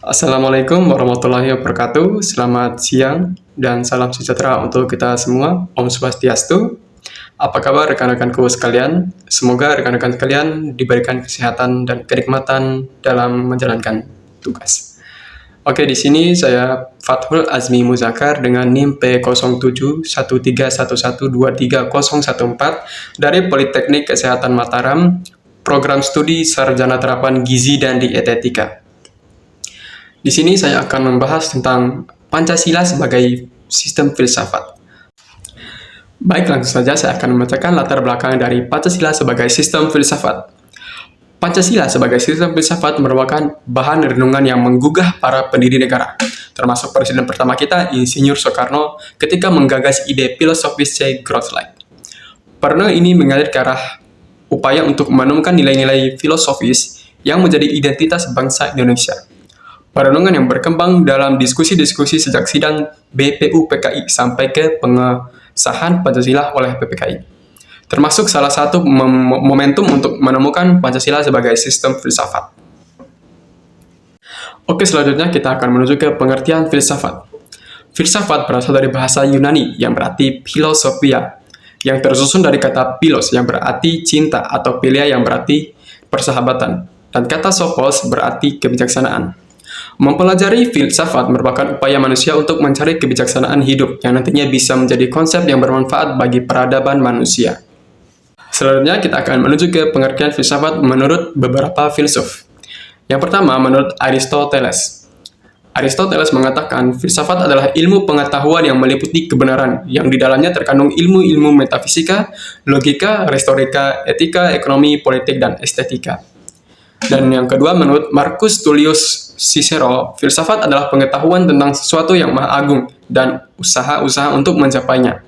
Assalamualaikum warahmatullahi wabarakatuh. Selamat siang dan salam sejahtera untuk kita semua. Om Swastiastu. Apa kabar rekan-rekanku sekalian? Semoga rekan-rekan sekalian diberikan kesehatan dan kenikmatan dalam menjalankan tugas. Oke, di sini saya Fathul Azmi Muzakar dengan NIM P071311230014 dari Politeknik Kesehatan Mataram, Program Studi Sarjana Terapan Gizi dan Dietetika. Di sini saya akan membahas tentang Pancasila sebagai sistem filsafat. Baik, langsung saja saya akan membacakan latar belakang dari Pancasila sebagai sistem filsafat. Pancasila sebagai sistem filsafat merupakan bahan renungan yang menggugah para pendiri negara, termasuk Presiden pertama kita, Insinyur Soekarno, ketika menggagas ide filosofis Growth-like. Karena ini mengalir ke arah upaya untuk menemukan nilai-nilai filosofis yang menjadi identitas bangsa Indonesia. Perenungan yang berkembang dalam diskusi-diskusi sejak sidang BPUPKI sampai ke pengesahan Pancasila oleh PPKI. Termasuk salah satu momentum untuk menemukan Pancasila sebagai sistem filsafat. Oke, selanjutnya kita akan menuju ke pengertian filsafat. Filsafat berasal dari bahasa Yunani yang berarti philosophia, yang tersusun dari kata philos yang berarti cinta atau philia yang berarti persahabatan, dan kata sophos berarti kebijaksanaan. Mempelajari filsafat merupakan upaya manusia untuk mencari kebijaksanaan hidup yang nantinya bisa menjadi konsep yang bermanfaat bagi peradaban manusia. Selanjutnya kita akan menuju ke pengertian filsafat menurut beberapa filsuf. Yang pertama, menurut Aristoteles. Aristoteles mengatakan filsafat adalah ilmu pengetahuan yang meliputi kebenaran, yang di dalamnya terkandung ilmu-ilmu metafisika, logika, retorika, etika, ekonomi, politik, dan estetika. Dan yang kedua, menurut Marcus Tullius Cicero, filsafat adalah pengetahuan tentang sesuatu yang maha agung dan usaha-usaha untuk mencapainya.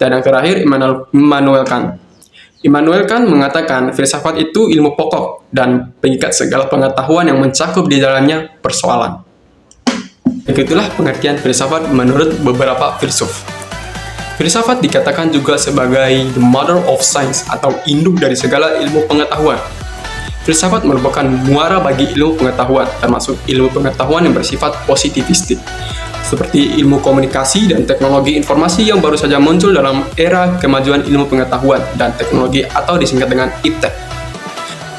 Dan yang terakhir, Immanuel Kant. Immanuel Kant mengatakan filsafat itu ilmu pokok dan pengikat segala pengetahuan yang mencakup di dalamnya persoalan. Begitulah pengertian filsafat menurut beberapa filsuf. Filsafat dikatakan juga sebagai the mother of science atau induk dari segala ilmu pengetahuan. Filsafat merupakan muara bagi ilmu pengetahuan, termasuk ilmu pengetahuan yang bersifat positivistik, seperti ilmu komunikasi dan teknologi informasi yang baru saja muncul dalam era kemajuan ilmu pengetahuan dan teknologi atau disingkat dengan IPTEK.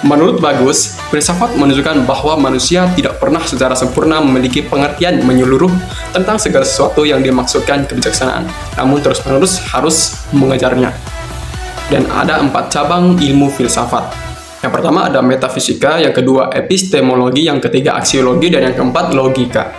Menurut Bagus, filsafat menunjukkan bahwa manusia tidak pernah secara sempurna memiliki pengertian menyeluruh tentang segala sesuatu yang dimaksudkan kebijaksanaan, namun terus-menerus harus mengejarnya. Dan ada 4 cabang ilmu filsafat. Yang pertama ada metafisika, yang kedua epistemologi, yang ketiga aksiologi, dan yang keempat logika.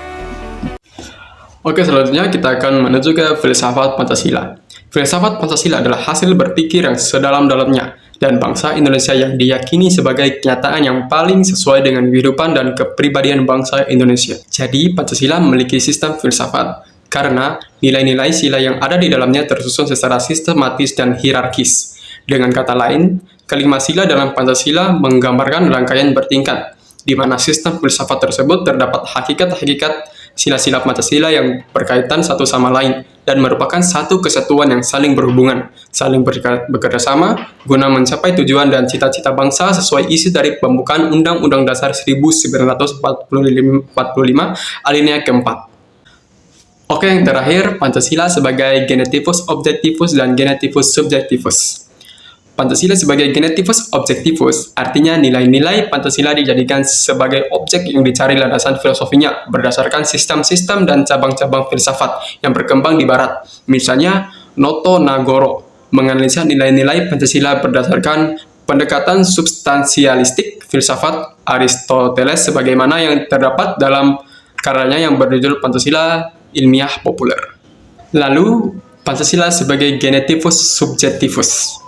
Oke, selanjutnya kita akan menuju ke filsafat Pancasila. Filsafat Pancasila adalah hasil berpikir yang sedalam-dalamnya dan bangsa Indonesia yang diyakini sebagai kenyataan yang paling sesuai dengan kehidupan dan kepribadian bangsa Indonesia. Jadi, Pancasila memiliki sistem filsafat karena nilai-nilai sila yang ada di dalamnya tersusun secara sistematis dan hierarkis. Dengan kata lain, kelima sila dalam Pancasila menggambarkan rangkaian bertingkat, di mana sistem filsafat tersebut terdapat hakikat-hakikat sila-sila Pancasila yang berkaitan satu sama lain dan merupakan satu kesatuan yang saling berhubungan, saling bekerja sama guna mencapai tujuan dan cita-cita bangsa sesuai isi dari pembukaan Undang-Undang Dasar 1945 alinea keempat. Oke, yang terakhir, Pancasila sebagai genetivus objektivus dan genetivus subjektivus. Pancasila sebagai genetivus objektivus artinya nilai-nilai Pancasila dijadikan sebagai objek yang dicari landasan filosofinya berdasarkan sistem-sistem dan cabang-cabang filsafat yang berkembang di Barat. Misalnya, Noto Nagoro menganalisa nilai-nilai Pancasila berdasarkan pendekatan substansialistik filsafat Aristoteles sebagaimana yang terdapat dalam karyanya yang berjudul Pancasila Ilmiah Populer. Lalu, Pancasila sebagai genetivus subjektivus.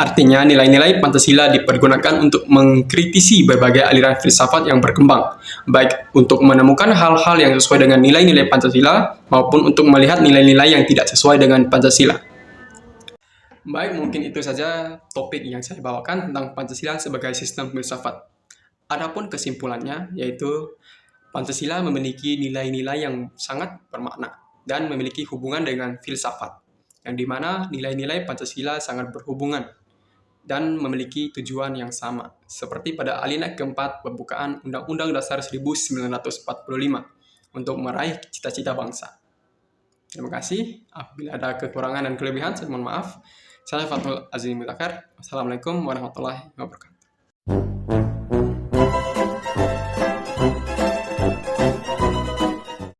Artinya, nilai-nilai Pancasila dipergunakan untuk mengkritisi berbagai aliran filsafat yang berkembang, baik untuk menemukan hal-hal yang sesuai dengan nilai-nilai Pancasila, maupun untuk melihat nilai-nilai yang tidak sesuai dengan Pancasila. Baik, mungkin itu saja topik yang saya bawakan tentang Pancasila sebagai sistem filsafat. Adapun kesimpulannya, yaitu Pancasila memiliki nilai-nilai yang sangat bermakna dan memiliki hubungan dengan filsafat, yang dimana nilai-nilai Pancasila sangat berhubungan dan memiliki tujuan yang sama, seperti pada alinea keempat pembukaan Undang-Undang Dasar 1945 untuk meraih cita-cita bangsa. Terima kasih. Apabila ada kekurangan dan kelebihan, saya mohon maaf. Saya Fatul Azim Mutakar. Wassalamualaikum warahmatullahi wabarakatuh.